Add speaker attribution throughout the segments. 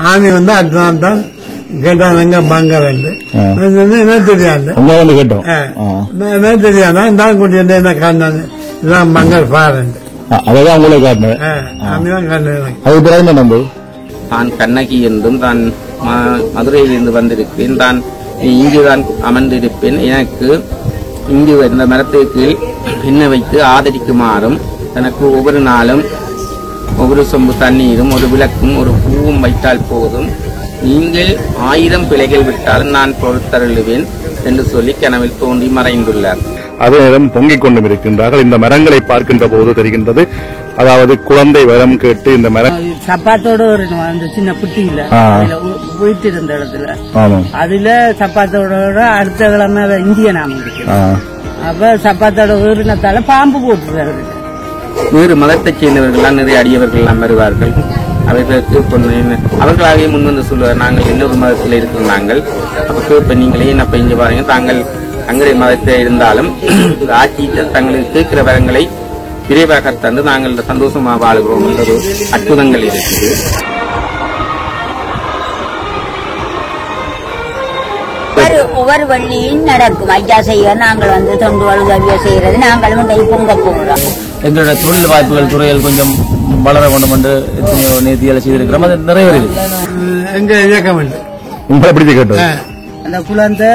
Speaker 1: ஆமி வந்து அடுத்த நாள் தான் கேட்டாங்க எங்க பங்கர் என்ன தெரியாது என்ன தெரியாதா இந்த குட்டி என்ன காட்டினாங்க இதுதான் பங்கர் பாரு
Speaker 2: அதான் உங்களை காட்டினேன்.
Speaker 1: ஆமிதான் காட்டினேன்.
Speaker 2: அது பிறகு நம்பு
Speaker 3: தான் கண்ணகி என்றும் தான் மதுரையிலிருந்து வந்திருப்பேன், தான் இங்குதான் அமர்ந்திருப்பேன், எனக்கு இங்கு இந்த மரத்துக்கு கீழ் பின்ன வைத்து ஆதரிக்குமாறும் தனக்கு ஒவ்வொரு நாளும் ஒவ்வொரு சொம்பு தண்ணீரும் ஒரு விளக்கும் ஒரு பூவும் வைத்தால் போதும், நீங்கள் 1000 பிழைகள் விட்டாலும் நான் பொறுத்தருளுவேன் என்று சொல்லி கனவில் தோன்றி மறைந்துள்ளார்.
Speaker 2: அதே நேரம் பொங்கிக் கொண்டும் இருக்கின்றார்கள். இந்த மரங்களை பார்க்கின்ற போது தெரிகின்றது, அதாவது குழந்தை வரம் கேட்டு இந்த மரம்
Speaker 4: சப்பாத்தோட ஒரு சின்ன குட்டியில போயிட்டு இருந்த இடத்துல அதுல சப்பாத்தோட அடுத்த கிழமை இந்திய நாமம் இருக்கு. அப்ப சப்பாத்தோட உயிரினத்தால பாம்பு போட்டுருக்காரு.
Speaker 3: வேறு மதத்தைச் சேர்ந்தவர்கள் நிறைய அடியவர்கள் எல்லாம் வருவார்கள். அவர்களுக்கு அவர்களாகவே முன்வந்து சொல்லுவார், நாங்கள் இன்னொரு மதத்தில் இருக்கிறோம், நாங்கள் அப்ப இப்ப நீங்களே என்ன இங்க பாருங்க, தாங்கள் தங்களுடைய மதத்தில் இருந்தாலும் ஆட்சி தங்களுக்கு கேட்கிற வரங்களை விரைவாக தந்து நாங்கள் சந்தோஷமா வாழுகிறோம் என்ற ஒரு அற்புதங்கள் இருக்குது.
Speaker 5: ஒவ்வொரு வள்ளியும் நடக்கும். ஐயா செய்ய நாங்கள் தொண்டு உதவிய செய்யறது, நாங்களும் கை பொங்க போகிறோம்.
Speaker 6: எங்களோட தொழில் வாய்ப்புகள் துறையில் கொஞ்சம் வளர வேண்டும் என்று எத்தனையோ நேர்த்திகளை செய்திருக்கிறோம். அது நிறைவேறுது.
Speaker 1: எங்க இயக்கம்
Speaker 2: உங்களை பிடிச்சி கேட்டோம்.
Speaker 4: அந்த குழந்தை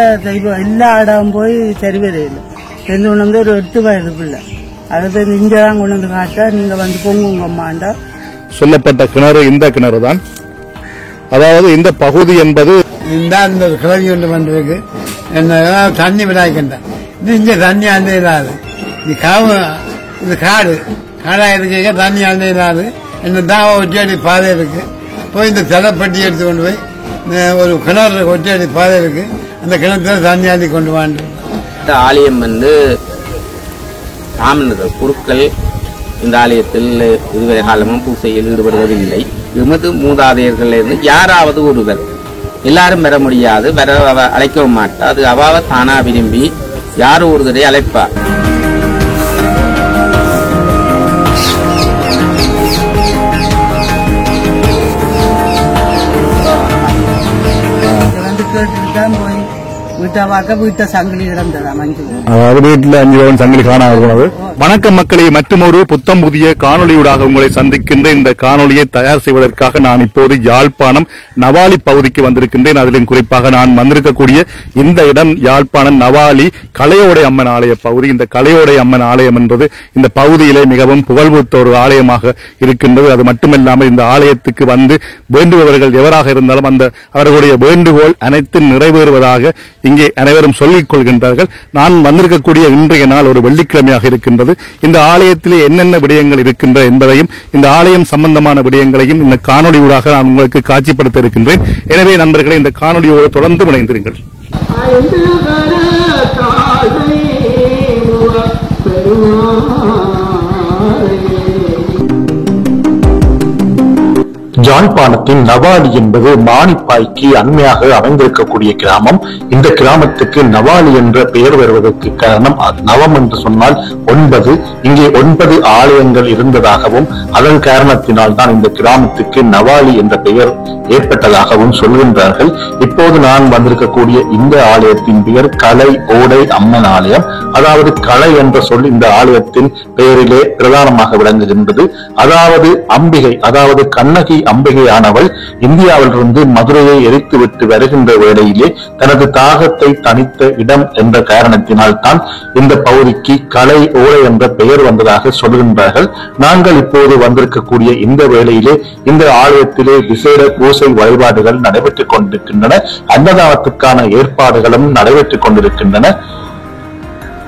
Speaker 4: எல்லா இடம் போய் சரிவதே இல்லை. சென்று கொண்டு ஒரு 8 வயது பிள்ளை அது இங்கதான் கொண்டு வந்து காட்ட நீங்க பொங்குங்கம்மாண்டா
Speaker 2: சொல்லப்பட்ட கிணறு இந்த கிணறு தான். அதாவது இந்த பகுதி என்பது
Speaker 1: இந்த கிளவி ஒன்று வந்திருக்கு. என்ன தண்ணி விடாய்க்கின்றேன் இங்க தண்ணி அந்த இல்லாது இது காடு காடா இருக்க தண்ணி அந்த இல்லாது இந்த தாவ ஒட்டியடி பாதை இருக்கு. போய் இந்த தலைப்பட்டி எடுத்து கொண்டு போய் ஒரு கிணறு ஒட்டியடி பாதை இருக்கு. அந்த கிணத்துல தண்ணி ஆண்டி கொண்டு வாண்டு.
Speaker 3: இந்த ஆலயம் ராமனர்கள் குருக்கள் இந்த ஆலயத்தில் இதுவரை காலமும் பூசையில் ஈடுபடுவதில்லை. எமது மூதாதையர்கள் இருந்து யாராவது ஒருவர், எல்லாரும் வர முடியாது, வர அழைக்கவும் மாட்டார். அது அவாவ தானா விரும்பி யாரோ ஒருவரை அழைப்பார்.
Speaker 2: வீட்டுல 5 பவன் சங்கிலி காணாது. வணக்கம் மக்களே, மற்றொரு புத்தம் புதிய காணொலியூடாக உங்களை சந்திக்கின்ற இந்த காணொலியை தயார் செய்வதற்காக நான் இப்போது யாழ்ப்பாணம் நவாலி பகுதிக்கு வந்திருக்கின்றேன். அதிலும் குறிப்பாக நான் வந்திருக்கக்கூடிய இந்த இடம் யாழ்ப்பாணம் நவாலி கலையோடை அம்மன் ஆலய பகுதி. இந்த கலையோடை அம்மன் ஆலயம் என்பது இந்த பகுதியிலே மிகவும் புகழ்பெற்ற ஒரு ஆலயமாக இருக்கின்றது. அது மட்டுமல்லாமல் இந்த ஆலயத்துக்கு வந்து வேண்டுபவர்கள் எவராக இருந்தாலும் அந்த அவர்களுடைய வேண்டுகோள் அனைத்தும் நிறைவேறுவதாக இங்கே அனைவரும் சொல்லிக் கொள்கின்றார்கள். நான் வந்திருக்கக்கூடிய இன்றைய நாள் ஒரு வெள்ளிக்கிழமையாக இருக்கின்றது. இந்த ஆலயத்திலே என்னென்ன விடயங்கள் இருக்கின்றன என்பதையும் இந்த ஆலயம் சம்பந்தமான விடயங்களையும் இந்த காணொலியூடாக நான் உங்களுக்கு காட்சிப்படுத்த இருக்கின்றேன். எனவே நண்பர்களே, இந்த காணொலியோடு தொடர்ந்து இணைந்திருங்கள்.
Speaker 7: யாழ்ப்பாணத்தின் நவாலி என்பது மானிப்பாய்க்கு அண்மையாக அமைந்திருக்கக்கூடிய கிராமம். இந்த கிராமத்துக்கு நவாலி என்ற பெயர் வருவதற்கு காரணம், நவம் என்று சொன்னால் 9, இங்கே 9 ஆலயங்கள் இருந்ததாகவும் அதன் காரணத்தினால் தான் இந்த கிராமத்துக்கு நவாலி என்ற பெயர் ஏற்பட்டதாகவும் சொல்கின்றார்கள். இப்போது நான் வந்திருக்கக்கூடிய இந்த ஆலயத்தின் பெயர் கலை ஓடை அம்மன் ஆலயம். அதாவது கலை என்ற சொல் இந்த ஆலயத்தின் பெயரிலே பிரதானமாக விளங்குகின்றது. அதாவது அம்பிகை, அதாவது கண்ணகி அம்பிகையானவள் இந்தியாவிலிருந்து மதுரையை எரித்துவிட்டு வருகின்ற வேளையிலே தனது தாகத்தை தணித்த இடம் என்ற காரணத்தினால் தான் இந்த பகுதிக்கு கலை ஓடை என்ற பெயர் வந்ததாக சொல்கின்றார்கள். நாங்கள் இப்போது வந்திருக்கக்கூடிய இந்த வேளையிலே இந்த ஆலயத்திலே விசேட பூசை வழிபாடுகள் நடைபெற்றுக் கொண்டிருக்கின்றன. அன்னதானத்துக்கான ஏற்பாடுகளும் நடைபெற்றுக் கொண்டிருக்கின்றன.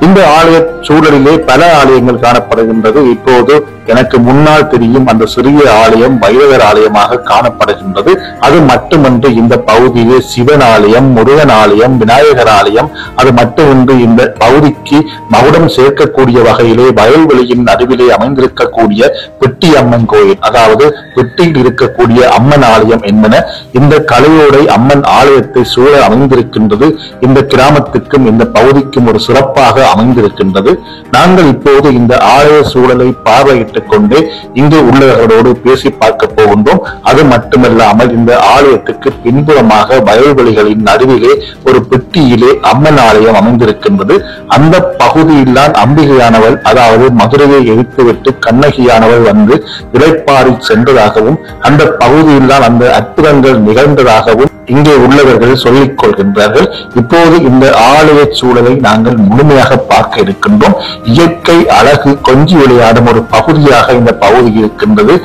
Speaker 7: இந்த ஆலய சூழலிலே பல ஆலயங்கள் காணப்படுகின்றது. இப்போது எனக்கு முன்னால் தெரியும் அந்த சிறிய ஆலயம் வைரவர் ஆலயமாக காணப்படுகின்றது. அது மட்டுமன்று இந்த பகுதியிலே சிவன் ஆலயம், முருகன் ஆலயம், விநாயகர் ஆலயம், அது மட்டுமின்றி இந்த பகுதிக்கு மகுடம் சேர்க்கக்கூடிய வகையிலே வயல்வெளியின் நடுவிலே அமைந்திருக்கக்கூடிய பெட்டி அம்மன் கோயில், அதாவது பெட்டியில் இருக்கக்கூடிய அம்மன் ஆலயம் என்பன இந்த கலையோடை அம்மன் ஆலயத்தை சூழ அமைந்திருக்கின்றது. இந்த கிராமத்துக்கும் இந்த பகுதிக்கும் ஒரு சிறப்பாக அமைந்திருக்கின்றது. நாங்கள் இப்போது இந்த ஆலய சூழலை பார்வையிட்டு கேட்டுக்கொண்டு இங்கு உள்ளவர்களோடு பேசி பார்க்க போகின்றோம். அது மட்டுமல்லாமல் இந்த ஆலயத்துக்கு பின்புறமாக வயல்வெளிகளின் நடுவிலே ஒரு பெட்டியிலே அம்மன் ஆலயம் அமைந்திருக்கின்றது. அந்த பகுதியில்தான் அம்பிகையானவள், அதாவது மதுரையை எரித்துவிட்டு கண்ணகியானவள் வந்து இளைப்பாறி சென்றதாகவும் அந்த பகுதியில்தான் அந்த அற்புதங்கள் நிகழ்ந்ததாகவும் இங்கே உள்ளவர்கள் சொல்லிக் கொள்கின்றார்கள். இப்போது இந்த ஆலய சூழலை நாங்கள் முழுமையாக பார்க்க இருக்கின்றோம். இயற்கை அழகு கொஞ்சி விளையாடும் ஒரு பகுதியாக இந்த பகுதி இருக்கின்றது.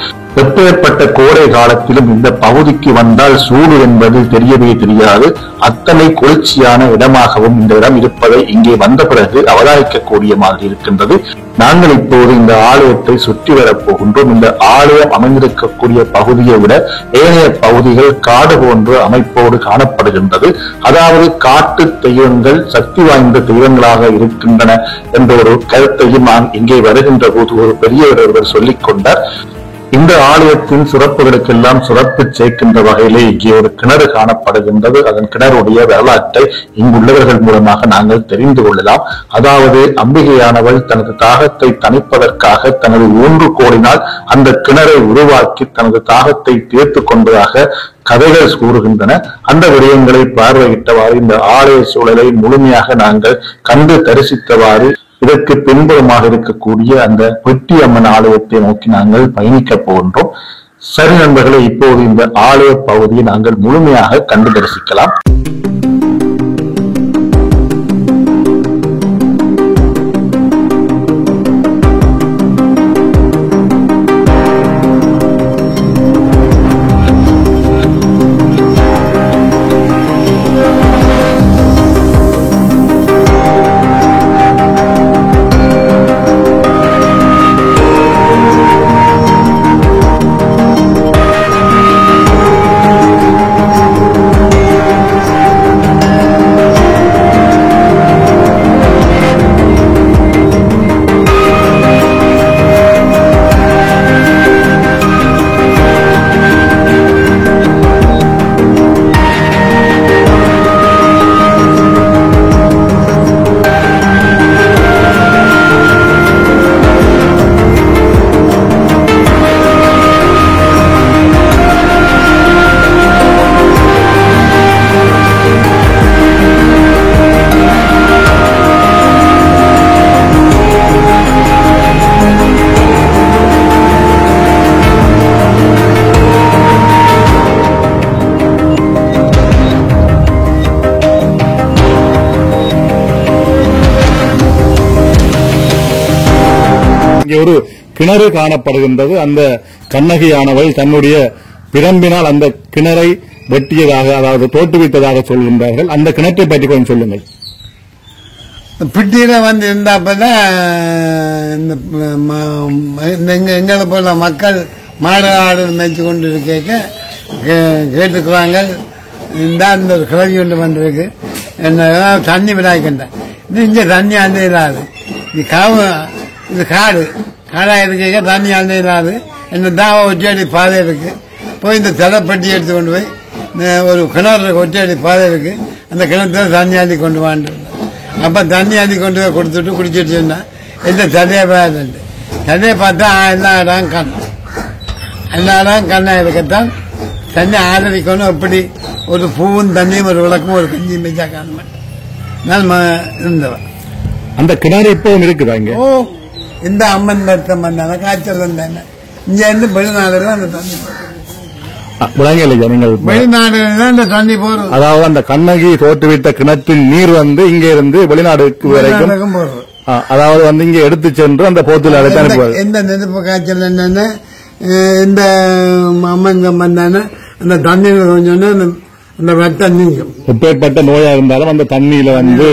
Speaker 7: எப்பேற்பட்ட கோடை காலத்திலும் இந்த பகுதிக்கு வந்தால் சூடு என்பது தெரியவே தெரியாது. அத்தனை குளிர்ச்சியான இடமாகவும் இந்த இடம் இருப்பதை இங்கே வந்த பிறகு அவதானிக்கக்கூடிய மாதிரி இருக்கின்றது. நாங்கள் இப்போது இந்த ஆலயத்தை சுற்றி வரப் போகின்றோம். இந்த ஆலயம் அமைந்திருக்கக்கூடிய பகுதியை விட ஏனைய பகுதிகள் காடு போன்ற அமைப்போடு காணப்படுகின்றது. அதாவது காட்டு தெய்வங்கள் சக்தி வாய்ந்த தெய்வங்களாக இருக்கின்றன என்ற ஒரு கருத்தையும் நான் இங்கே வருகின்ற போது ஒரு பெரியவர் ஒருவர் சொல்லிக் கொண்டார். இந்த ஆலயத்தின் சிறப்புகளுக்கெல்லாம் சிறப்பு சேர்க்கின்ற வகையிலே இங்கே ஒரு கிணறு காணப்படுகின்றது. அதன் கிணறுடைய வரலாற்றை இங்குள்ளவர்கள் மூலமாக நாங்கள் தெரிந்து கொள்ளலாம். அதாவது அம்பிகையானவள் தனது தாகத்தை தணிப்பதற்காக தனது ஊன்றுகோலினால் அந்த கிணறை உருவாக்கி தனது தாகத்தை தீர்த்து கொண்டதாக கதைகள் கூறுகின்றன. அந்த விடயங்களை பார்வையிட்டவாறு இந்த ஆலய சூழலை முழுமையாக நாங்கள் கண்டு தரிசித்தவாறு இதற்கு பின்புறமாக இருக்கக்கூடிய அந்த பெட்டி அம்மன் ஆலயத்தை நோக்கி நாங்கள் பயணிக்க போகின்றோம். சரி நண்பர்களே, இப்போது இந்த ஆலய பகுதியை நாங்கள் முழுமையாக கண்டு தரிசிக்கலாம்.
Speaker 2: ஒரு கிணறு காணப்படுகின்றது. அந்த கண்ணகியானவள் தன்னுடைய பிரம்பினால் அந்த கிணறை வெட்டியதாக, அதாவது தோற்றுவித்ததாக சொல்கின்றார்கள். அந்த கிணற்றை பற்றி கொஞ்சம் சொல்லுங்கள்.
Speaker 1: பிட்டியில வந்து இருந்தாப்பதான் எங்களை போல மக்கள் மாடு ஆடு மேய்ச்சி கொண்டு இருக்க கேட்டுக்குவாங்க. இந்த ஒரு கிளவி கொண்டு வந்திருக்கு, என்ன தண்ணி விடாய்க்கின்றேன். இங்க தண்ணி அந்த இல்லாது, இது காடு காடா இருக்க தண்ணி அந்த இல்லாது. என்ன தான் ஒற்றடி பாதை இருக்கு. போய் இந்த தலைப்பட்டி எடுத்து கொண்டு போய் ஒரு கிணறு ஒற்றடி பாதை இருக்கு, அந்த கிணத்துல தண்ணி ஆண்டி கொண்டு வாண்டு. அப்ப தண்ணி ஆண்டி கொண்டு போய் கொடுத்துட்டு குடிச்சிட்டு சொன்னா எந்த சதையை பார்த்துட்டு சதையை பார்த்தா எல்லா இடம் கண், எல்லா இடம் கண்ணா இருக்கத்தான் தண்ணி ஆதரிக்கணும். அப்படி ஒரு பூவும் தண்ணியும் ஒரு விளக்கும் ஒரு கஞ்சியும் வச்சா காண இருந்தவன்.
Speaker 2: அந்த கிணறு இப்பவும் இருக்குதா இங்க?
Speaker 1: ஓ, இந்த அம்மன் வருத்தம் வந்தாங்க, காய்ச்சல் வந்தாங்க. இங்க இருந்து வெளிநாடுல அந்த தண்ணி வெளிநாடுல இந்த தண்ணி போறது.
Speaker 2: அதாவது அந்த கண்ணகி தோற்றுவித்த கிணற்றின் நீர் வந்து இங்க இருந்து வெளிநாடுக்கு வரைக்கும்
Speaker 1: போறது.
Speaker 2: அதாவது வந்து இங்க எடுத்து சென்று அந்த போத்துல அனுப்புவாங்க.
Speaker 1: எந்த நெருப்பு காய்ச்சல் என்னன்னு இந்த அம்மன் வந்தானே அந்த தண்ணி கொஞ்சம் அந்த ரத்தம் நீங்கும்.
Speaker 2: எப்பேற்பட்ட நோயா இருந்தாலும் அந்த தண்ணியில வந்து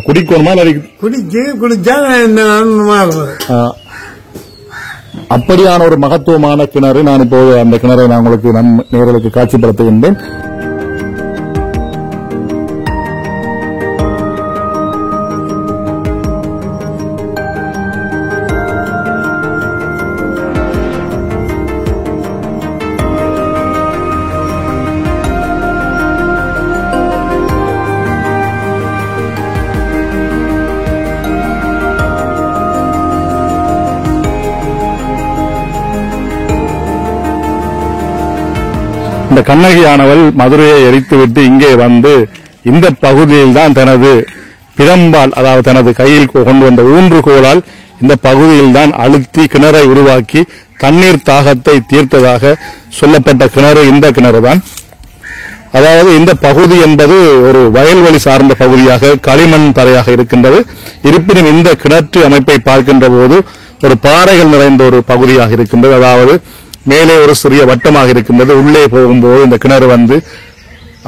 Speaker 2: குடிக்கணுமா?
Speaker 1: குடிச்சா
Speaker 2: அப்படியான ஒரு மகத்துவமான கிணறு. நான் இப்போது அந்த கிணறை நான் உங்களுக்கு நேரலுக்கு காட்சிப்படுத்துகின்றேன். இந்த கண்ணகியானவள் மதுரையை எரித்துவிட்டு இங்கே வந்து இந்த பகுதியில் தான் தனது பிரம்பால், அதாவது தனது கையில் கொண்டு வந்த ஊன்றுகோலால் இந்த பகுதியில் தான் அழுத்தி கிணறை உருவாக்கி தண்ணீர் தாகத்தை தீர்த்ததாக சொல்லப்பட்ட கிணறு இந்த கிணறு தான். அதாவது இந்த பகுதி என்பது ஒரு வயல்வெளி சார்ந்த பகுதியாக களிமண் தரையாக இருக்கின்றது. இருப்பினும் இந்த கிணற்று அமைப்பை பார்க்கின்ற போது ஒரு பாறைகள் நிறைந்த ஒரு பகுதியாக இருக்கின்றது. அதாவது மேலே ஒரு சிறிய வட்டமாக இருக்கின்றது. உள்ளே போகும்போது இந்த கிணறு வந்து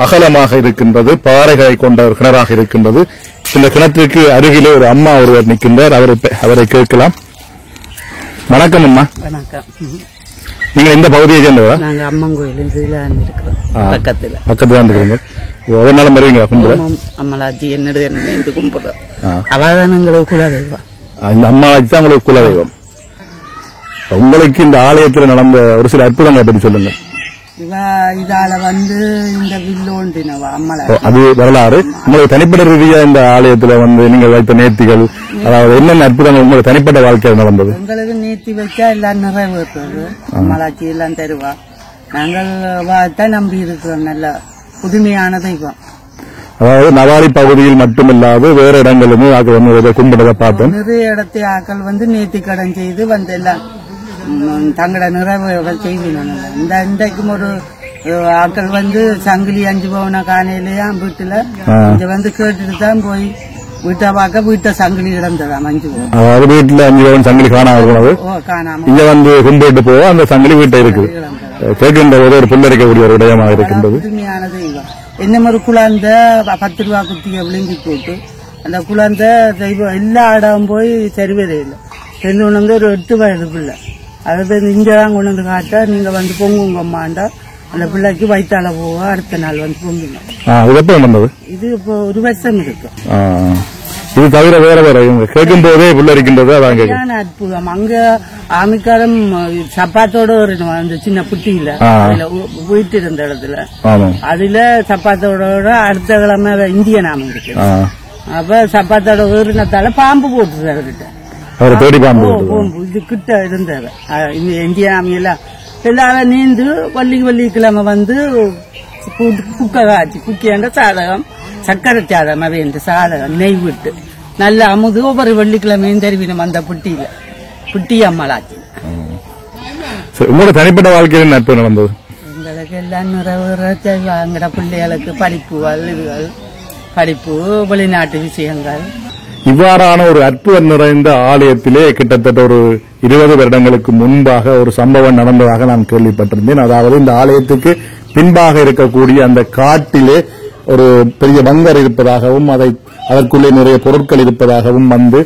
Speaker 2: அகலமாக இருக்கின்றது. பாறைகளை கொண்ட ஒரு கிணறாக இருக்கின்றது. இந்த கிணற்றுக்கு அருகிலே ஒரு அம்மா ஒருவர் நிற்கின்றார். அவரை கேட்கலாம். வணக்கம் அம்மா.
Speaker 4: வணக்கம்.
Speaker 2: நீங்க இந்த பகுதியை சேர்ந்தவா?
Speaker 4: நாங்க அம்மன் கோயில் பக்கத்துல
Speaker 2: இருக்கிறீங்க. ஒரு நாளும் வருவீங்களா கும்பிட?
Speaker 4: அம்மலாஜி என்னது இது கும்பிடுறோம். அவதான் எங்களுக்கு குலதெய்வம்.
Speaker 2: இந்த அம்மாலாஜி தான் உங்களுக்கு குலதெய்வம். உங்களுக்கு இந்த ஆலயத்தில் நடந்த ஒரு சில அற்புதங்களை பற்றி சொல்லுங்க.
Speaker 4: இதால வந்து இந்த வில்லோண்டினவா அம்மலாஜி
Speaker 2: அது வரலாறு. உங்களுக்கு தனிப்பட்ட ரீதியா இந்த ஆலயத்துல வந்து நீங்கள் வைத்த நேர்த்திகள், அதாவது என்னென்ன அற்புதங்கள் உங்களுக்கு தனிப்பட்ட வாழ்க்கையில் நடந்தது?
Speaker 4: எங்களுக்கு நேர்த்தி வச்சா எல்லாம் நிறைவேற்றுறது. அம்மலாஜி எல்லாம் தருவா. நாங்கள் தான் நம்பி இருக்கிறோம். நல்ல புதுமையான தெய்வம்.
Speaker 2: அதாவது நவாலி பகுதியில் மட்டுமில்லாது வேற இடங்களுமே ஆக்கள் வந்து கும்பிடுறத பார்த்தோம்.
Speaker 4: நிறைய இடத்தை ஆக்கள் வந்து நேர்த்தி கடன் செய்து வந்து எல்லாம் தங்களோட நிறைவு செய்வினாங்க. இன்றைக்கும் ஒரு ஆக்கள் வந்து சங்கிலி 5 பவுன காணையிலேயா வீட்டுல இங்க வந்து கேட்டுட்டு தான் போய் வீட்டை பார்க்க வீட்டை சங்கிலி கிடந்ததாம் 5 பவுன்.
Speaker 2: அதாவது வீட்டுல 5 பவுன் சங்கிலி காணாம இங்க வந்து கும்பிட்டு போவோம். அந்த சங்கிலி வீட்டை இருக்குது. கேட்கின்ற போது ஒரு புல்லரிக்கக்கூடிய ஒரு விடயமாக இருக்கின்றது.
Speaker 4: புதுமையான தெய்வம். என்ன ஒரு குழந்தை 10 ரூபா குத்திய விழுங்கி போட்டு அந்த குழந்தை தெய்வம் எல்லா இடம் போய் சரிவதே இல்லை. ரெண்டு வந்து ஒரு 8 வயது பிள்ளை. அதை இங்கதான் கொண்டு வந்து காட்ட நீங்க வந்து பொங்குங்கம்மாண்டா அந்த பிள்ளைக்கு வயிற்றால போக அடுத்த நாள் வந்து பொங்குங்க. இது இப்போ 1 வருஷம் இருக்கு.
Speaker 2: இது தவிர வேற வேற கேட்கும் போதே புல்லரிக்கின்றது.
Speaker 4: அற்புதம். அங்க ஆமிக்காரம் சப்பாத்தோட ஒரு அந்த சின்ன புட்டியில போயிட்டு இருந்த இடத்துல அதுல சப்பாத்தோட அடுத்த கிழமை இந்திய நாமம் இருக்கு. அப்ப சப்பாத்தோட ஏறினத்தால பாம்பு போட்டுரு அவர்கிட்ட. இது கிட்ட இருந்தாரு இந்திய நாமியெல்லாம் எல்லாரும் நீந்து வள்ளிக்கிழமை வந்து குக்க காய்ச்சி குக்கியாண்ட சாதகம் சக்கரை சாதகம் அவையன்ற சாதகம் நெய் விட்டு நல்ல அமுது ஒவ்வொரு வெள்ளிக்கிழமையும் தெரிவினம் அந்த புட்டி அம்மலாச்சி.
Speaker 2: உங்களோட தனிப்பட்ட வாழ்க்கையில் நட்பு நடந்தது?
Speaker 4: எங்களுக்கு எல்லாம் நிறைவேற பிள்ளைகளுக்கு படிப்புகள் இதுகள் படிப்பு வெளிநாட்டு விஷயங்கள்.
Speaker 2: இவ்வாறான ஒரு அற்புதம் நிறைந்த ஆலயத்திலே கிட்டத்தட்ட ஒரு 20 வருடங்களுக்கு முன்பாக ஒரு சம்பவம் நடந்ததாக நான் கேள்விப்பட்டிருந்தேன். அதாவது இந்த ஆலயத்துக்கு பின்பாக இருக்கக்கூடிய அந்த காட்டிலே ஒரு பெரிய பங்கர் இருப்பதாகவும் அதற்குள்ளே நிறைய பொருட்கள் இருப்பதாகவும் வந்து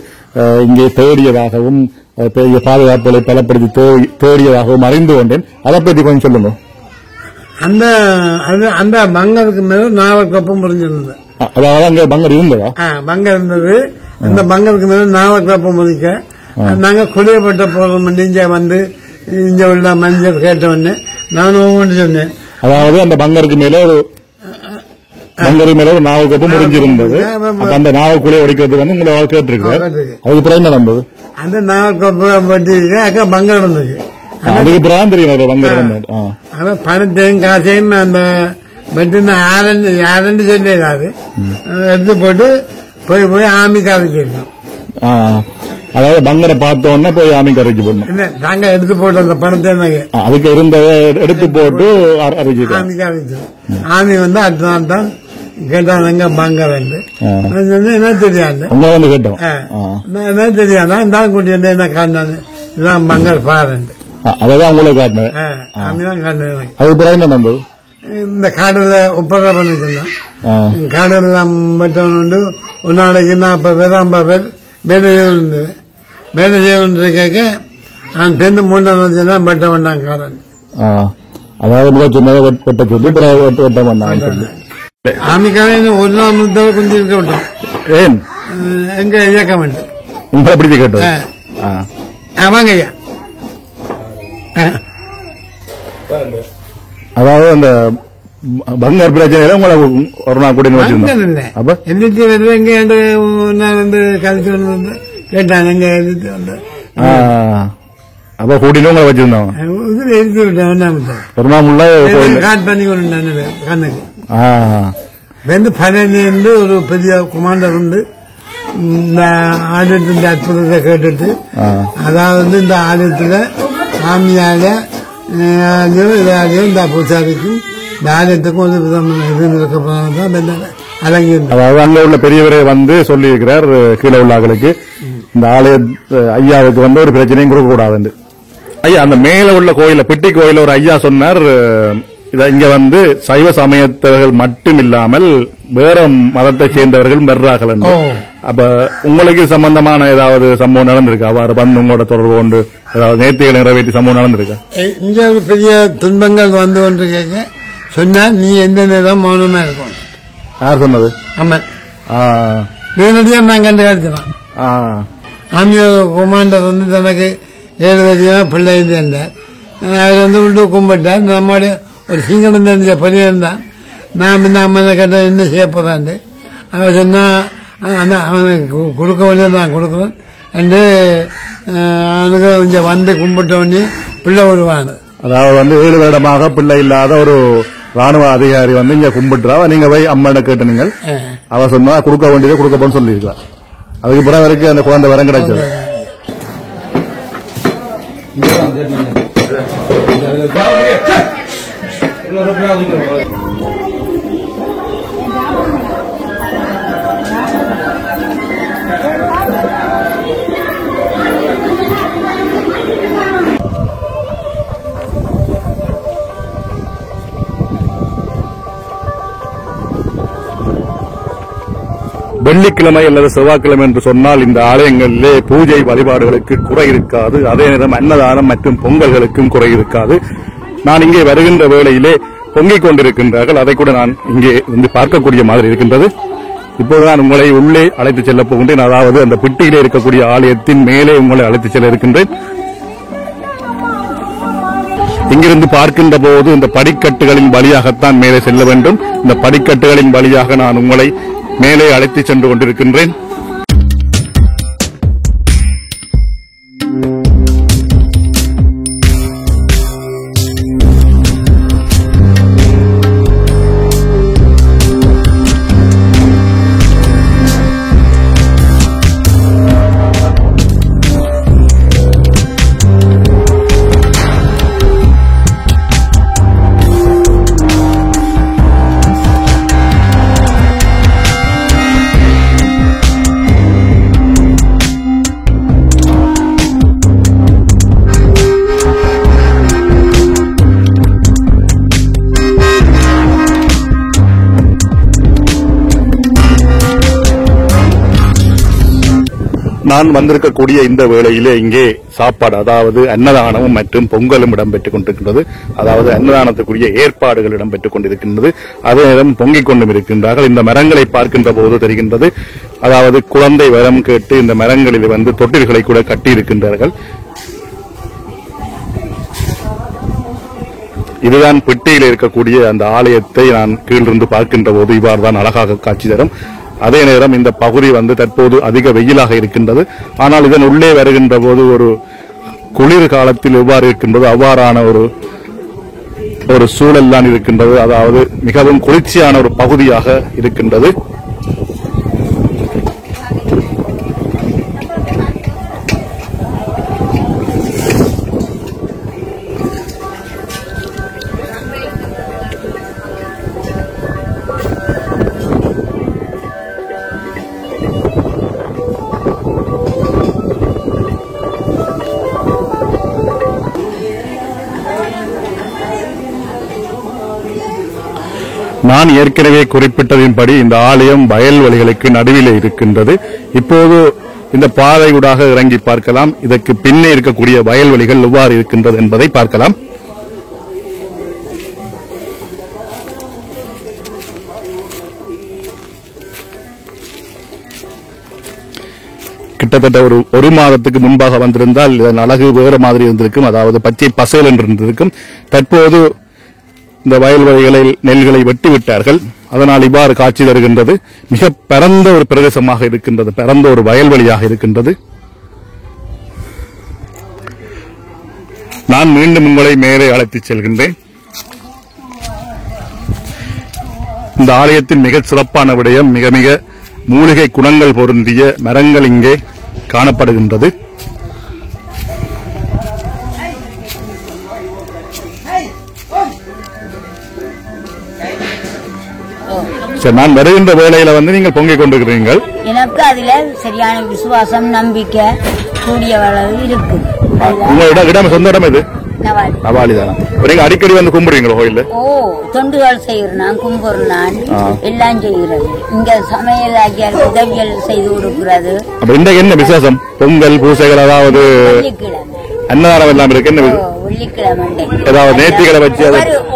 Speaker 2: இங்கே தேடியதாகவும் பெரிய பாதுகாப்புகளை பலப்படுத்தி தேடியதாகவும் அறிந்து கொண்டேன். அதை பற்றி கொஞ்சம் சொல்லுங்க.
Speaker 1: அந்த பங்கருக்கு மேல நாவக்கப்பும் புரிஞ்சிருந்தது.
Speaker 2: அதாவது அங்க பங்கர் இருந்ததா?
Speaker 1: பங்கர் இருந்தது. அந்த பங்கருக்கு மேல நாவக்கப்பும் முடிக்க நாங்க குடியப்பட்ட போறோம். இங்க வந்து இங்க உள்ள மஞ்சள் கேட்டவொன்னு நானும் ஒவ்வொன்று சொன்னேன்.
Speaker 2: அதாவது அந்த பங்கருக்கு மேல ஒரு நாவக்கப்பு முடிஞ்சிருந்தது. அந்த நாவக்குள்ளே உடைக்கிறது வந்து உங்களை கேட்டிருக்கு. அதுக்கு பிறகு நடந்தது
Speaker 1: அந்த நாவக்கப்பு பற்றி பங்கர் இருந்தது.
Speaker 2: அதுக்கு பிறகு தெரியும் பங்கர்.
Speaker 1: பணத்தையும் காசையும் அந்த பெட்டு யாருன்னு சொல்லிடாது எடுத்து போட்டு போய் ஆமிக்காரருக்கு இருக்கணும்.
Speaker 2: அதாவது பங்கரை பார்த்தோன்னா போய் ஆமிக்காரருக்கு போடணும்.
Speaker 1: நாங்க எடுத்து போட்டு அந்த பணத்தை
Speaker 2: அதுக்கு இருந்ததை எடுத்து போட்டு
Speaker 1: ஆமிக்காரருக்கு ஆமி வந்து அடுத்த நாள் தான் கேட்டாங்க பங்கர் என்ன தெரியாது.
Speaker 2: உங்களை வந்து கேட்டோம்
Speaker 1: என்ன தெரியாதா இந்த கூட்டி வந்து என்ன காட்டினாங்க இதான் பங்கர் பாருண்டு.
Speaker 2: அதான் உங்களை காட்டினேன்.
Speaker 1: ஆமிதான் காட்டினேன்.
Speaker 2: அதுக்கு பிறகு என்ன நடந்தது?
Speaker 1: இந்த காடுல ஒப்பந்தம் பண்ணிருந்தான். காடுல மற்றவன் ஒரு நாளைக்கு 40 பேர் 50 பேர் வேலை செய்வது. வேலை செய்வது கேட்க நான் 3 தான் வெட்ட வேண்டாம் காரன்.
Speaker 2: அதாவது வெட்ட சொல்லி வெட்ட வேண்டாம்.
Speaker 1: ஆமிக்காரன் ஒரு நாள் முத்தவரை கொஞ்சம் இருக்க விட்டோம்.
Speaker 2: ஏன்
Speaker 1: எங்க இயக்க வேண்டும்
Speaker 2: உங்களை பிடிச்சி கேட்டோம்.
Speaker 1: வாங்க ஐயா.
Speaker 2: அதாவது அந்த பங்கர் பிரச்சனையில உங்களை ஒரு நாள் கூட
Speaker 1: அப்ப எந்திரிச்சு வருது எங்க நான் வந்து கழிச்சு வந்து கேட்டாங்க எங்க எந்திரிச்சு வந்து
Speaker 2: அப்ப கூட்டினவங்க வச்சிருந்தாங்க
Speaker 1: இதுல இருந்து விட்டேன்
Speaker 2: திருவண்ணாமலை
Speaker 1: காட் பண்ணி கொண்டு கண்ணுக்கு வந்து பழனியிலிருந்து ஒரு பெரிய குமாண்டர் உண்டு. இந்த ஆலயத்தின் அற்புதத்தை கேட்டுட்டு அதாவது இந்த ஆலயத்துல சாமியால இந்த பூசாரிக்கும் இந்த ஆலயத்துக்கும் ஒரு விதமான இது இருக்க அடங்கி.
Speaker 2: அதாவது அங்க உள்ள பெரியவரை வந்து சொல்லி இருக்கிறார் கீழே உள்ள ஆளுக்கு இந்த ஆலய ஐயாவுக்கு வந்து ஒரு பிரச்சனையும் கொடுக்க கூடாது. ஐயா அந்த மேல உள்ள கோயில பெட்டி கோயில ஒரு ஐயா சொன்னார் இங்க வந்து சைவ சமயத்தவர்கள் மட்டும் இல்லாமல் வேற மதத்தை சேர்ந்தவர்கள் வர்றார்கள். அப்ப உங்களுக்கு சம்பந்தமான ஏதாவது சம்பவம் நடந்திருக்கு? அவ்வாறு வந்து உங்களோட தொடர்பு கொண்டு ஏதாவது நேர்த்திகளை நிறைவேற்றி சம்பவம் நடந்திருக்கா?
Speaker 1: இங்க ஒரு பெரிய துன்பங்கள் வந்து கொண்டு கேட்க சொன்னா நீ எந்த நேரம் மௌனமா இருக்கும்.
Speaker 2: யார் சொன்னது?
Speaker 1: ஆமா நேரடியா நான் கண்டு காட்டுறேன். ஆமிய குமாண்டர் வந்து தனக்கு 7 வயசுல பிள்ளை இருந்தார். அவர் வந்து விட்டு கும்பிட்டார். நம்மளுடைய ஒரு சிங்களம் தெரிஞ்ச பையன் தான். நான் இந்த அம்மனை கேட்ட என்ன செய்ய போறான்னு அவர் சொன்னா அவனுக்கு கொடுக்க வேண்டியது நான் கொடுக்குறேன் என்று அவனுக்கு கொஞ்சம் வந்து கும்பிட்ட உடனே பிள்ளை வருவான்.
Speaker 2: அதாவது வந்து 7 வருடமாக பிள்ளை இல்லாத ஒரு ராணுவ அதிகாரி வந்து இங்க கும்பிட்டுறா. நீங்க போய் அம்மனை கேட்டு நீங்கள் அவ சொன்னா கொடுக்க வேண்டியதை கொடுக்கப்போன்னு சொல்லியிருக்கலாம். அதுக்கு பிறகு வரைக்கும் அந்த குழந்தை வரம் கிடைச்சது. வெள்ளிக்கிழமை அல்லது செவ்வாய்க்கிழமை என்று சொன்னால் இந்த ஆலயங்களிலே பூஜை வழிபாடுகளுக்கு குறை இருக்காது. அதே நேரம் அன்னதானம் மற்றும் பொங்கல்களுக்கும் குறை இருக்காது. நான் இங்கே வருகின்ற வேளையிலே பொங்கிக் கொண்டிருக்கின்றார்கள். அதை கூட நான் இங்கே வந்து பார்க்கக்கூடிய மாதிரி இருக்கின்றது. இப்போது நான் உங்களை உள்ளே அழைத்துச் செல்லப் போகின்றேன். அதாவது அந்த பெட்டியிலே இருக்கக்கூடிய ஆலயத்தின் மேலே உங்களை அழைத்துச் செல்ல இருக்கின்றேன். இங்கிருந்து பார்க்கின்ற போது இந்த படிக்கட்டுகளின் வழியாகத்தான் மேலே செல்ல வேண்டும். இந்த படிக்கட்டுகளின் வழியாக நான் உங்களை மேலே அழைத்து சென்று கொண்டிருக்கின்றேன். நான் வந்திருக்கக்கூடிய இந்த வேளையிலே இங்கே சாப்பாடு, அதாவது அன்னதானமும் மற்றும் பொங்கலும் இடம்பெற்றுக் கொண்டிருக்கின்றது. அதாவது அன்னதானத்துக்குரிய ஏற்பாடுகள் இடம்பெற்றுக் கொண்டிருக்கின்றது. அதே நேரம் பொங்கிக் கொண்டும் இருக்கின்றார்கள். இந்த மரங்களை பார்க்கின்ற போது தெரிகின்றது, அதாவது குழந்தை வரம் கேட்டு இந்த மரங்களில் வந்து தொட்டில்களை கூட கட்டியிருக்கின்றார்கள். இதுதான் பெட்டியில் இருக்கக்கூடிய அந்த ஆலயத்தை நான் கீழிருந்து பார்க்கின்ற போது இவ்வாறு தான் அழகாக காட்சி தரும். அதே நேரம் இந்த பகுதி வந்து தற்போது அதிக வெயிலாக இருக்கின்றது. ஆனால் இதன் உள்ளே வருகின்ற போது ஒரு குளிர் காலத்தில் எவ்வாறு இருக்கின்றது அவ்வாறான ஒரு சூழல் தான் இருக்கின்றது. அதாவது மிகவும் குளிர்ச்சியான ஒரு பகுதியாக இருக்கின்றது. நான் ஏற்கனவே குறிப்பிட்டதின்படி இந்த ஆலயம் வயல்வெளிகளுக்கு நடுவிலே இருக்கின்றது. இப்போது இந்த பாதையூடாக இறங்கி பார்க்கலாம். இதற்கு பின்னே இருக்கக்கூடிய வயல்வெளிகள் எவ்வாறு இருக்கின்றது என்பதை பார்க்கலாம். கிட்டத்தட்ட ஒரு மாதத்துக்கு முன்பாக வந்திருந்தால் இதன் அழகு வேறு மாதிரி இருந்திருக்கும். அதாவது பச்சை பசேல் என்று இருந்திருக்கும். தற்போது இந்த வயல்வெளிகளில் நெல்களை வெட்டிவிட்டார்கள். அதனால் இவ்வாறு காட்சி தருகின்றது. மிக பரந்த ஒரு பிரதேசமாக இருக்கின்றது, பரந்த ஒரு வயல்வெளியாக இருக்கின்றது. நான் மீண்டும் உங்களை மேலே அழைத்துச் செல்கின்றேன். இந்த ஆலயத்தின் மிக சிறப்பான விடயம் மிக மிக மூலிகை குணங்கள் பொருந்திய மரங்கள் இங்கே காணப்படுகின்றது. நான் வருகின்ற வேளையில நீங்கள் பொங்கிக் கொண்டிருக்கிறீர்கள்.
Speaker 5: எனக்கு அதுல சரியான விசுவாசம் நம்பிக்கை கூடிய அளவு இருக்கு.
Speaker 2: உங்களோட இடம் சொந்த இடம் இது நவாலி தானா? நீங்க அடிக்கடி வந்து கும்பிடுறீங்களா கோயில்ல?
Speaker 5: தொண்டுகள் செய்யறேன், கும்பிடுறேன், எல்லாம் செய்யறது. இங்க சமையல் ஆகிய உதவிகள் செய்து கொடுக்கிறது.
Speaker 2: அப்ப இந்த என்ன விசேஷம்? பொங்கல் பூசைகள் அதாவது அன்னதானம் எல்லாம் இருக்கு. என்ன
Speaker 5: வெள்ளிக்கிழமை
Speaker 2: ஏதாவது நேர்த்திகளை வச்சு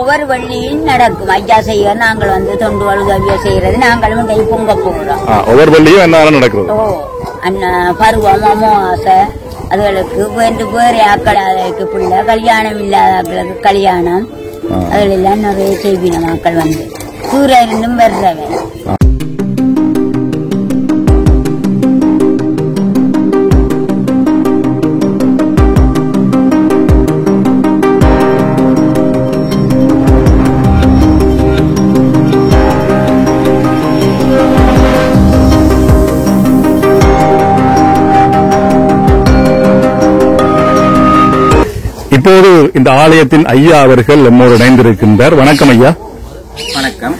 Speaker 5: ஒவ்வொரு வெள்ளியும் நடக்கும். ஐயா செய்ய நாங்கள் வந்து தொண்டுகள் உதவியை செய்யறது. நாங்களும் கை பொங்க போகிறோம்.
Speaker 2: ஒவ்வொரு வெள்ளியும் அன்னதானம் நடக்கிறது.
Speaker 5: பருவம் அமாவாசை அதுகளுக்கு வேறு ஆக்களுக்கு பிள்ளை கல்யாணம் இல்லாத ஆக்களுக்கு கல்யாணம் அதுகளெல்லாம் நிறைய செய்வின மக்கள் வந்து தூர இருந்தும் வர்றவன்.
Speaker 2: இப்போது இந்த ஆலயத்தின் ஐயா அவர்கள் நம்மோடு இணைந்திருக்கின்றார். வணக்கம் ஐயா.
Speaker 3: வணக்கம்.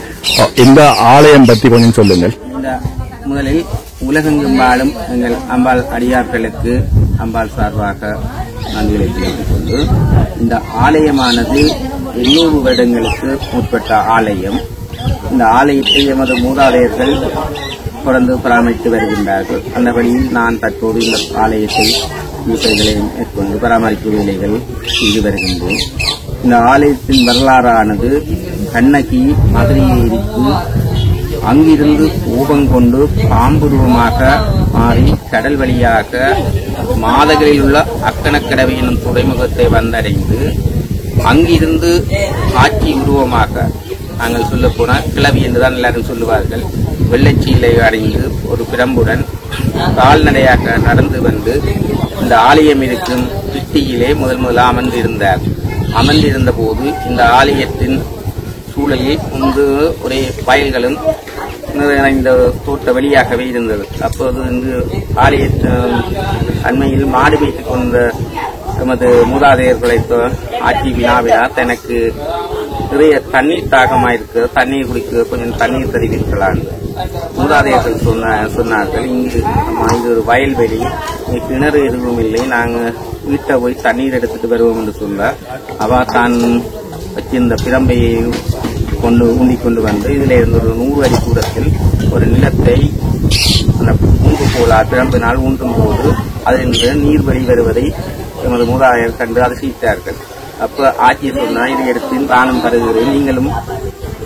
Speaker 2: இந்த ஆலயம் பற்றி கொஞ்சம் சொல்லுங்கள்.
Speaker 3: இந்த முதலில் உலகெங்கும் வாழும் எங்கள் அம்பாள் அடியார்களுக்கு அம்பாள் சார்பாக நன்றிகளை தெரிவித்துக் கொண்டு, இந்த ஆலயமானது 800 வருடங்களுக்கு முற்பட்ட ஆலயம். இந்த ஆலயத்தை எமது மூதாதையர்கள் தொடர்ந்து பராமரித்து வருகின்றார்கள். அந்த வழியில் நான் தற்போது இந்த ஆலயத்தை பூசைகளை மேற்கொண்டு பராமரிப்பு வேலைகள் செய்து வருகின்றேன். இந்த ஆலயத்தின் வரலாறானது கண்ணகி மதுரையேரிக்கு அங்கிருந்து கோபம் கொண்டு பாம்புருவமாக மாறி கடல் வழியாக மாதகளில் உள்ள அக்கணக்கடவை எனும் துறைமுகத்தை வந்தடைந்து அங்கிருந்து ஆட்சி உருவமாக நாங்கள் சொல்ல போனால் கிளவி என்றுதான் எல்லாரும் சொல்லுவார்கள். வெள்ளச்சீலை அடைந்து ஒரு பிரம்புடன் கால்நடையாக நடந்து வந்து இந்த ஆலயம் இருக்கும் பிட்டியிலே முதலாக அமர்ந்திருந்தார். அமர்ந்திருந்த போது இந்த ஆலயத்தின் சூழலில் முன்பு ஒரே வயல்களும் நிறைந்த தோட்ட வெளியாகவே இருந்தது. அப்போது இந்த ஆலயத்தின் அண்மையில் மாடு வைத்துக் கொண்ட எமது மூதாதையர்களை ஆட்சி வினாவினார் தனக்கு நிறைய தண்ணீர் தாகமாயிருக்கு, தண்ணீர் குடிக்க கொஞ்சம் தண்ணீர் தருவீர்களான் மூதாதையர்கள் சொன்னார்கள். இங்கு இது ஒரு வயல்வெளி, கிணறு எதுவும் இல்லை, நாங்கள் வீட்டை போய் தண்ணீர் எடுத்துட்டு வருவோம் என்று சொன்னார். அவ தான் வச்சிருந்த பிரம்பையை ஊண்டிக் கொண்டு வந்து இதில் இருந்து ஒரு 100 அடி தூரத்தில் ஒரு நிலத்தை அந்த ஊண்டு போல பிரம்பினால் ஊண்டும் போது அதிலிருந்து நீர் வெளி வருவதை எமது மூதாதையர் கண்டு அதிசயித்தார்கள். அப்ப ஆட்சி சொன்னா இதை எடுத்து தானம் பருகிறேன், நீங்களும்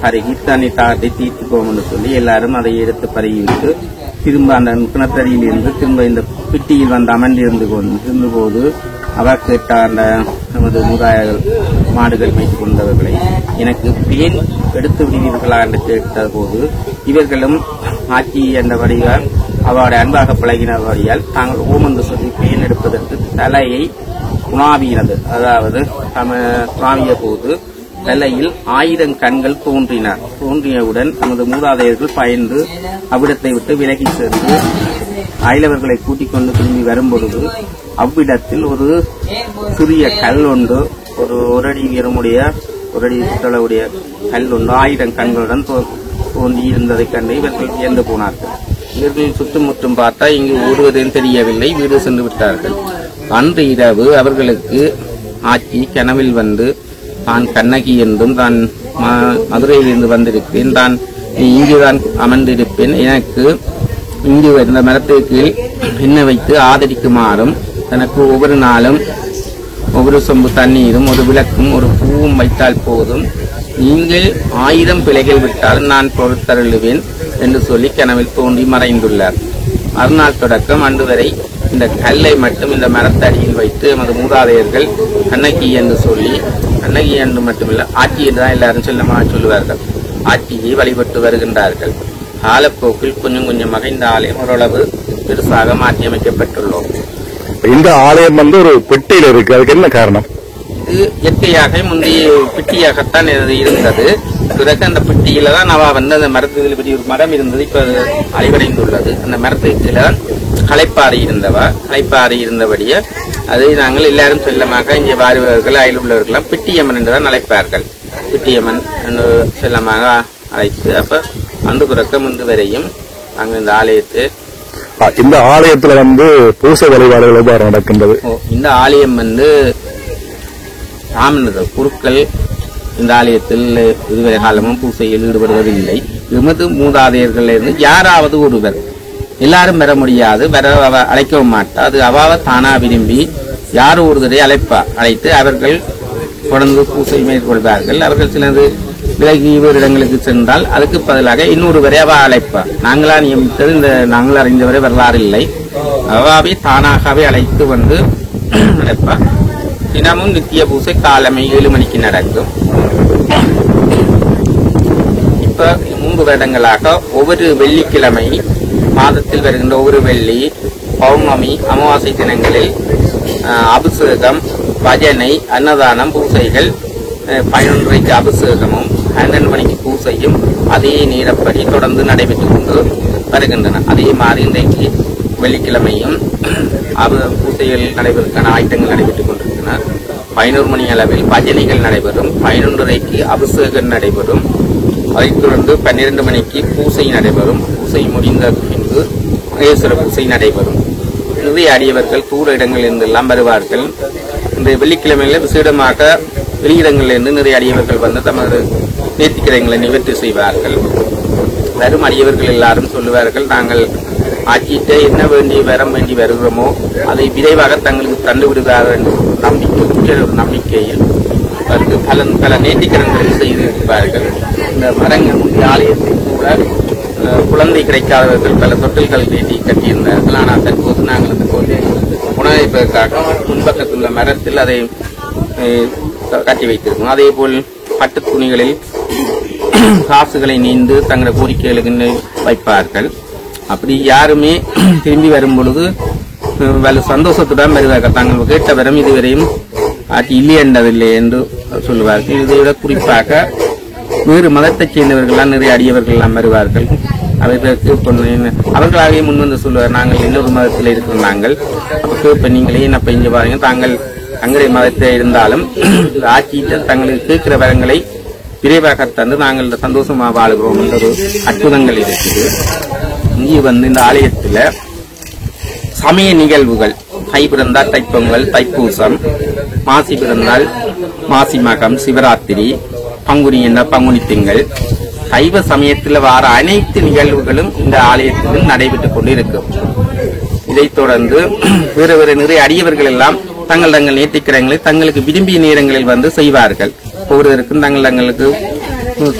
Speaker 3: பருகி தண்ணி தாட்டி தீர்த்துக்கோம் என்று சொல்லி எல்லாரும் அதை எடுத்து பருகிவிட்டு திரும்ப அந்த கிணத்தடியிலிருந்து திரும்ப இந்த பிட்டியில் வந்து அமர்ந்திருந்த போது அவர் கேட்ட அந்த நமது மூதாயர்கள் மாடுகள் வைத்துக் கொண்டவர்களை எனக்கு பேன் எடுத்து விடுவீர்களா என்று கேட்ட போது இவர்களும் ஆட்சி என்ற வழியால் அவருடைய அன்பாக பழகினவரையால் தாங்கள் ஓமந்து சொல்லி பேன் எடுப்பதற்கு தலையை குணாவினது. அதாவது குணாவிய போது தலையில் 1000 கண்கள் தோன்றியவுடன் நமது மூதாதையர்கள் பயந்து அவ்விடத்தை விட்டு விலகி சென்று அயலவர்களை கூட்டிக் கொண்டு திரும்பி வரும்பொழுது அவ்விடத்தில் ஒரு சிறிய கல் ஒன்று, ஒரு அடி உயரமுடைய ஒரு அடி சுற்றளவுடைய கல் ஒன்று 1000 கண்களுடன் தோன்றி இருந்ததைக் கண்டு இவர்கள் வியந்து போனார்கள். இவர்கள் சுற்றுமுற்றும் பார்த்தா இங்கு ஓடுவதும் தெரியவில்லை, வீடு சென்று விட்டார்கள். அன்று இரவு அவர்களுக்கு ஆட்சி கனவில் வந்து தான் கண்ணகி என்றும் தான் மதுரையிலிருந்து வந்திருக்கிறேன், தான் இங்குதான் அமர்ந்திருப்பேன், எனக்கு இங்கு இந்த மரத்திற்கு என்ன வைத்து ஆதரிக்குமாறும் தனக்கு ஒவ்வொரு நாளும் ஒவ்வொரு சொம்பு தண்ணீரும் ஒரு விளக்கும் ஒரு பூவும் வைத்தால் போதும், நீங்கள் 1000 பிழைகள் விட்டாலும் நான் பொறுத்தருளுவேன் என்று சொல்லி கனவில் தோன்றி மறைந்துள்ளார். மறுநாள் தொடக்கம் அன்று வரை இந்த கல்லை மட்டும் இந்த மரத்தடியில் வைத்து எமது மூதாதையர்கள் கண்ணகி என்று சொல்லி, கண்ணகி என்று மட்டுமில்லை ஆட்சி என்றுதான் எல்லாரும் சொல்லுவார்கள், ஆட்சியை வழிபட்டு வருகின்றார்கள். காலப்போக்கில் கொஞ்சம் கொஞ்சமாக இந்த ஆலயம் ஓரளவு பெருசாக மாற்றியமைக்கப்பட்டுள்ளோம்.
Speaker 2: இந்த ஆலயம் ஒரு பெட்டியில் இருக்கு, அதுக்கு என்ன காரணம்?
Speaker 3: இது இயற்கையாக முந்தைய பிட்டியாகத்தான் இருந்தது. பிறகு அந்த பிட்டியில தான் நவா வந்து அந்த மரத்தில் பெரிய ஒரு மரம் இருந்தது, இப்ப அழிவடைந்துள்ளது. அந்த மரத்துக்கு தான் களைப்பாறை இருந்தபடியே அதை நாங்கள் எல்லாரும் செல்லமாக இங்கே வாழ்வர்கள் அயல் உள்ளவர்கள்லாம் பிட்டியம்மன் என்றுதான் அழைப்பார்கள். பிட்டியம்மன் செல்லமாக அழைத்து அப்ப அந்த பிறக்க முந்து வரையும் அங்க இந்த ஆலயத்தை
Speaker 2: இந்த ஆலயத்துல வந்து பூசை வழிபாடுகள் எவ்வாறு நடக்கின்றது?
Speaker 3: இந்த ஆலயம் வந்து ராமனது குருக்கள் இந்த ஆலயத்தில் இதுவரை காலமும் பூசையில் ஈடுபடுவதில்லை. எமது மூதாதையர்கள் இருந்து யாராவது ஒருவர், எல்லாரும் வர முடியாது, வர அழைக்கவும் மாட்டா, அது அவாவ தானா விரும்பி யாரோ ஒருவரை அழைத்து அவர்கள் தொடர்ந்து பூசை மேற்கொள்வார்கள். அவர்கள் சிலது விலகி வேறு இடங்களுக்கு சென்றால் அதுக்கு பதிலாக இன்னொருவரை அவ அழைப்பா. நாங்களா நியமித்தது இந்த நாங்கள் அறிந்தவரை வரலாறு இல்லை. அவாவே தானாகவே அழைத்து வந்து அழைப்பா. தினமும் நித்திய பூசை காலமை 7 மணிக்கு நடக்கும். இப்ப 3 வருடங்களாக ஒவ்வொரு வெள்ளிக்கிழமை மாதத்தில் வருகின்ற ஒவ்வொரு வெள்ளி, பௌர்ணமி, அமாவாசை தினங்களில் அபிஷேகம், பஜனை, அன்னதானம், பூசைகள் 11:30 அபிஷேகமும் 12 மணிக்கு பூசையும் அதே நேரப்படி தொடர்ந்து நடைபெற்றுக் கொண்டு வருகின்றன. அதே மாதிரி இன்றைக்கு வெள்ளிக்கிழமையும் பூசைகள் நடைபெறுவதற்கான ஆயத்தங்கள் நடைபெற்றுக் கொண்டிருக்கின்றன. 11 மணி அளவில் பஜனைகள் நடைபெறும், 11:30 அபிஷேகம் நடைபெறும். அதைத் தொடர்ந்து 12 மணிக்கு பூசை நடைபெறும். பூசை முடிந்த பின்பு மகேஸ்வர பூசை நடைபெறும். நிறைய அடியவர்கள் தூர இடங்களில் எல்லாம் வருவார்கள். இந்த வெள்ளிக்கிழமையில விசேடமாக வெளியிடங்களிலிருந்து நிறைய அடியவர்கள் வந்து தமது நேர்த்திக்கடன்களை நிவர்த்தி செய்வார்கள். வரும் அடியவர்கள் எல்லாரும் சொல்லுவார்கள், நாங்கள் ஆட்சியிட்ட என்ன வரம் வேண்டி வருகிறோமோ அதை விரைவாக தங்களுக்கு தந்து விடுவார்கள் என்ற நம்பிக்கையில் பல நேர்த்திக்கடன்களை செய்திருப்பார்கள். இந்த மரங்கள் ஆலயத்தில் கூட குழந்தை கிடைக்காதவர்கள் பல தொட்டில்கள் நீட்டி கட்டியிருந்தார்கள். ஆனால் தற்போது நாங்கள் அந்த கோயிலை உணவளிப்பதற்காக முன்பக்கத்துள்ள மரத்தில் அதை கட்டி வைத்திருக்கோம். அதே போல் பட்டு துணிகளில் காசுகளை நீண்டு தங்களோட கோரிக்கைகளுக்கு வைப்பார்கள். அப்படி யாருமே திரும்பி வரும் பொழுது சந்தோஷத்துடன் வருவார்கள். தாங்கள் கேட்ட வரம் இதுவரையும் ஆட்சி இல்லை என்றதில்லை என்று சொல்லுவார்கள். இதை விட குறிப்பாக வேறு மதத்தைச் சேர்ந்தவர்கள் நிறைய அடியவர்கள் எல்லாம் வருவார்கள். அவர்களாகவே முன்வந்து சொல்லுவார், நாங்கள் இன்னொரு மதத்தில் இருக்கிறோம், நாங்கள் அப்ப நீங்களே அப்ப இங்க பாருங்க, தாங்கள் தங்களுடைய மதத்தில் இருந்தாலும் ஆட்சியிட்ட தங்களுக்கு கேட்கிற வரங்களை விரைவாக தந்து நாங்கள் சந்தோஷமாக வாழ்கிறோம் என்ற ஒரு அற்புதங்கள் இருக்குது. இங்கே வந்து இந்த ஆலயத்துல சமய நிகழ்வுகள், தை பிறந்தால் தைப்பொங்கல், தைப்பூசம், மாசி பிறந்தால் மாசி மகம், சிவராத்திரி, பங்குனி என்ற பங்குனி திங்கள், சைவ சமயத்தில் வார அனைத்து நிகழ்வுகளும் இந்த ஆலயத்திலும் நடைபெற்றுக் கொண்டு இருக்கும். இதைத் தொடர்ந்து வேறு வேறு நிறைய அடியவர்கள் எல்லாம் தங்கள் நேர்த்திக்கடன்களை தங்களுக்கு விரும்பிய நேரங்களில் வந்து செய்வார்கள். ஒவ்வொருவருக்கும் தங்களுக்கு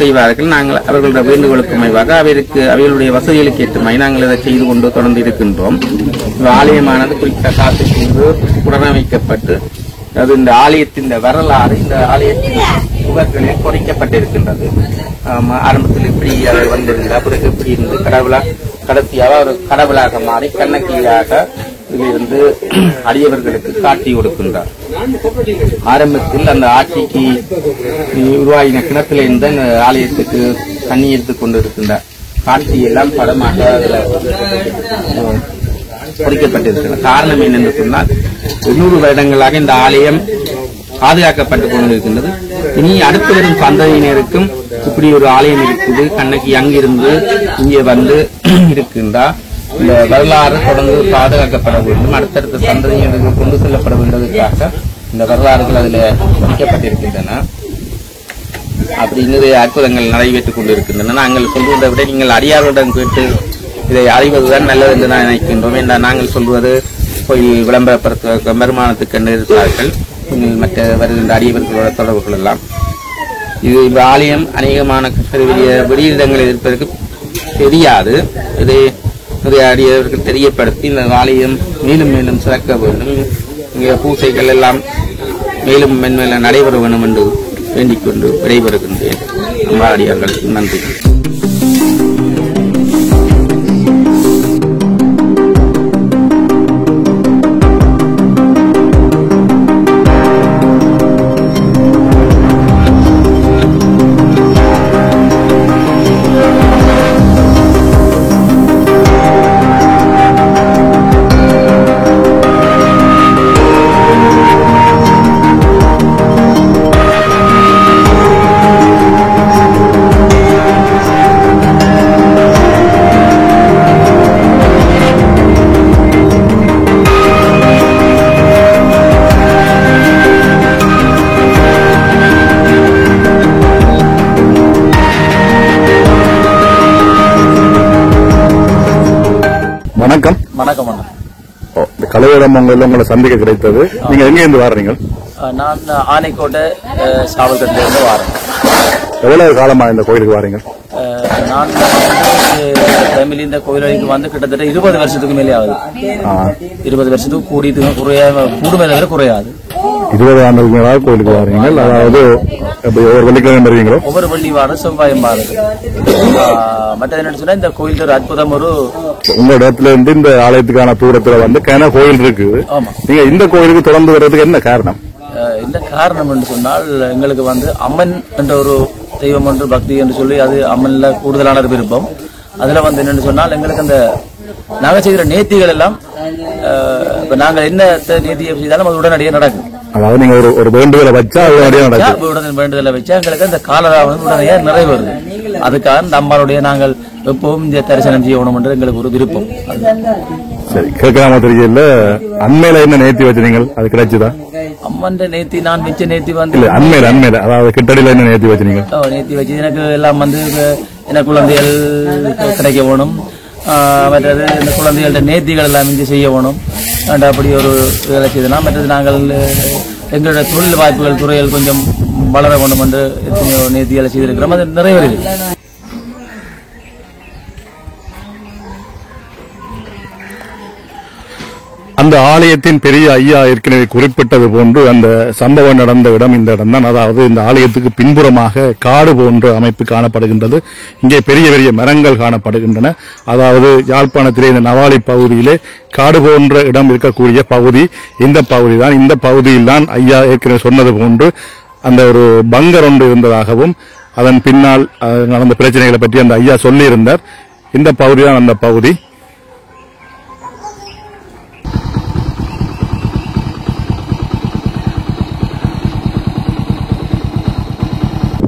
Speaker 3: செய்வார்கள். நாங்கள் அவர்களுடைய வேண்டுகோளுக்கு அமைவாக அவர்களுடைய வசதிகளுக்கு ஏற்றமாய் நாங்கள் இதை செய்து கொண்டு தொடர்ந்து இருக்கின்றோம். ஆலயமானது குறித்த காலத்திற்கு புனரமைக்கப்பட்டு அது இந்த ஆலயத்தின் வரலாறு இந்த ஆலயத்தின் சுவர்களில் பொறிக்கப்பட்டிருக்கின்றது. ஆரம்பத்தில் இப்படி வந்திருந்தார், பிறகு இப்படி இருந்து கடைசியாக ஒரு கடவுளாக மாறி கண்ணகியாக இதிலிருந்து அடியவர்களுக்கு காட்டி கொடுக்கின்றார். ஆரம்பத்தில் அந்த ஆட்சிக்கு உருவாகின கிணத்துல இருந்து அந்த ஆலயத்துக்கு தண்ணி எடுத்துக் கொண்டிருக்கின்றார். காட்சி எல்லாம் படமாக பொறிக்கப்பட்டிருக்கிறது. காரணம் என்னென்று சொன்னால் 800 வருடங்களாக இந்த ஆலயம் பாதுகாக்கப்பட்டுக் கொண்டிருக்கின்றது. இனி அடுத்து வரும் சந்ததியினருக்கும் இப்படி ஒரு ஆலயம் இருக்குது, கண்ணகி அங்கிருந்து இங்கே வந்து இருக்கின்றார், இந்த வரலாறு தொடர்ந்து பாதுகாக்கப்பட வேண்டும், அடுத்தடுத்த சந்ததியினருக்கு கொண்டு செல்லப்பட வேண்டுவதற்காக இந்த வரலாறுகள் அதில் வைக்கப்பட்டிருக்கின்றன. அப்படி நிறைய அற்புதங்கள் நடைபெற்றுக் கொண்டிருக்கின்றன. நாங்கள் சொல்வதை விட நீங்கள் அடியாருடன் கேட்டு இதை அறிவதுதான் நல்லது என்று நான் நினைக்கின்றோம். என்றால் நாங்கள் சொல்வது கோயில் விளம்பரப்படுத்த வருமானத்துக்கு என்று இருக்கிறார்கள். மற்ற வருகின்ற அடியவர்களோட தொடர்புகள் எல்லாம் இது இந்த ஆலயம் அநேகமான வெளியிடங்களில் இருப்பதற்கு தெரியாது. இதை நிறைய அடியவர்கள் தெரியப்படுத்தி இந்த ஆலயம் மேலும் மேலும் சிறக்க வேண்டும், இங்கே பூசைகள் எல்லாம் மேலும் மென்மேலும் நடைபெற வேண்டும் என்று வேண்டிக் கொண்டு விடைபெறுகின்றேன். நம்ம அடியார்களுக்கு நன்றி.
Speaker 2: வணக்கம்.
Speaker 6: வணக்கம்.
Speaker 2: இந்த கலையோடம் உங்களை சந்திக்க கிடைத்தது. நீங்க எங்க இருந்து வாரீங்க?
Speaker 6: நான் ஆனைக்கோட்டை சாவல்கட்டில இருந்து வாரேன்.
Speaker 2: எவ்வளவு காலமா இந்த கோயிலுக்கு வாரீங்க?
Speaker 6: நான் ஃபேமிலி இந்த கோயிலுக்கு வந்து கிட்டத்தட்ட 20 வருஷத்துக்கு மேலே ஆகுது. 20 வருஷத்துக்கு கூடுமே குறையாது.
Speaker 2: 20 ஆண்டுக்கு மேலாக கோயிலுக்கு வாரீங்க. அதாவது ஒவ்வொரு வெள்ளிக்கிழமை வருவீங்களோ?
Speaker 6: ஒவ்வொரு வெள்ளி வாரம் செவ்வாயம் வாரம். மற்ற என்ன சொன்னா இந்த கோயில் ஒரு அற்புதம்.
Speaker 2: உங்க இடத்துல இருந்து இந்த ஆலயத்துக்கான தூரத்துல வந்து கோயில் இருக்குது. நீங்க இந்த கோயிலுக்கு தொடர்ந்து வர்றதுக்கு என்ன காரணம்?
Speaker 6: இந்த காரணம் என்று சொன்னால் எங்களுக்கு வந்து அம்மன் என்ற ஒரு தெய்வம் ஒன்று பக்தி என்று சொல்லி அது அம்மன்ல கூடுதலான விருப்பம். அதுல வந்து என்னன்னு சொன்னால் எங்களுக்கு அந்த நாங்க செய்கிற நேர்த்திகள் எல்லாம் இப்ப நாங்க என்ன நேர்த்தியை செய்தாலும் அது உடனடியாக நடக்கும்.
Speaker 2: அதாவது நீங்க ஒரு வேண்டுதலை வச்சா
Speaker 6: வேண்டுதலை வச்சா எங்களுக்கு அந்த காலராவது உடனடியாக நிறைவேறுது. அதுக்காக இந்த அம்மாவுடைய நாங்கள் எப்பவும் இந்த தரிசனம் செய்யணும் என்று எங்களுக்கு ஒரு விருப்பம்.
Speaker 2: சரி, கேட்கலாமா தெரியல. அண்மையில என்ன நேர்த்தி வச்சிருக்கீங்க? அது கிடைச்சுதா?
Speaker 6: அம்மன் நேர்த்தி நான் மிச்ச நேர்த்தி வந்து
Speaker 2: அண்மையில அதாவது கிட்டடியில என்ன நேர்த்தி வச்சிருக்கீங்க?
Speaker 6: நேர்த்தி வச்சு எனக்கு எல்லாம் வந்து எனக்கு குழந்தைகள் கிடைக்க வேணும். மற்றது இந்த குழந்தைகள்ட்ட நேர்த்திகள் எல்லாம் இங்கே செய்ய வேணும். அப்படி ஒரு வேலை செய்தலாம். மற்றது நாங்கள் எங்களுடைய தொழில் வாய்ப்புகள் துறையில் கொஞ்சம் வளர வேண்டும் என்று எத்தனையோ நேர்த்திகளை செய்திருக்கிறோம். அது நிறைவேறுது.
Speaker 2: அந்த ஆலயத்தின் பெரிய ஐயா ஏற்கனவே குறிப்பிட்டது போன்று அந்த சம்பவம் நடந்த இடம் இந்த இடம் தான். அதாவது இந்த ஆலயத்துக்கு பின்புறமாக காடு போன்ற அமைப்பு காணப்படுகின்றது. இங்கே பெரிய பெரிய மரங்கள் காணப்படுகின்றன. அதாவது யாழ்ப்பாணத்திலே இந்த நவாலி பகுதியிலே காடு போன்ற இடம் இருக்கக்கூடிய பகுதி இந்த பகுதி தான். இந்த பகுதியில் தான் ஐயா ஏற்கனவே சொன்னது போன்று அந்த ஒரு பங்கர் ஒன்று இருந்ததாகவும் அதன் பின்னால் நடந்த பிரச்சனைகளை பற்றி அந்த ஐயா சொல்லியிருந்தார். இந்த பகுதி தான் அந்த பகுதி.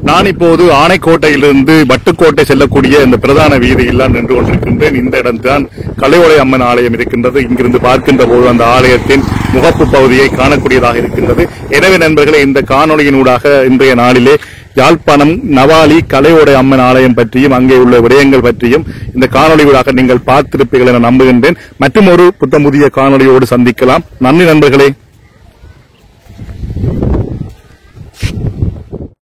Speaker 2: நான் இப்போது ஆனைக்கோட்டையிலிருந்து வட்டுக்கோட்டை செல்லக்கூடிய இந்த பிரதான வீதியில் நின்று கொண்டிருக்கின்றேன். இந்த இடம்தான் கலையோலை அம்மன் ஆலயம் இருக்கின்றது. இங்கிருந்து பார்க்கின்ற போது அந்த ஆலயத்தின் முகப்பு பகுதியை காணக்கூடியதாக இருக்கின்றது. எனவே நண்பர்களே, இந்த காணொலியினூடாக இன்றைய நாளிலே யாழ்ப்பாணம் நவாலி கலையோடை அம்மன் ஆலயம் பற்றியும் அங்கே உள்ள விடயங்கள் பற்றியும் இந்த காணொலியூடாக நீங்கள் பார்த்திருப்பீர்கள் என நம்புகின்றேன். மற்றும் ஒரு புத்தம் புதிய காணொலியோடு சந்திக்கலாம். நன்றி நண்பர்களே.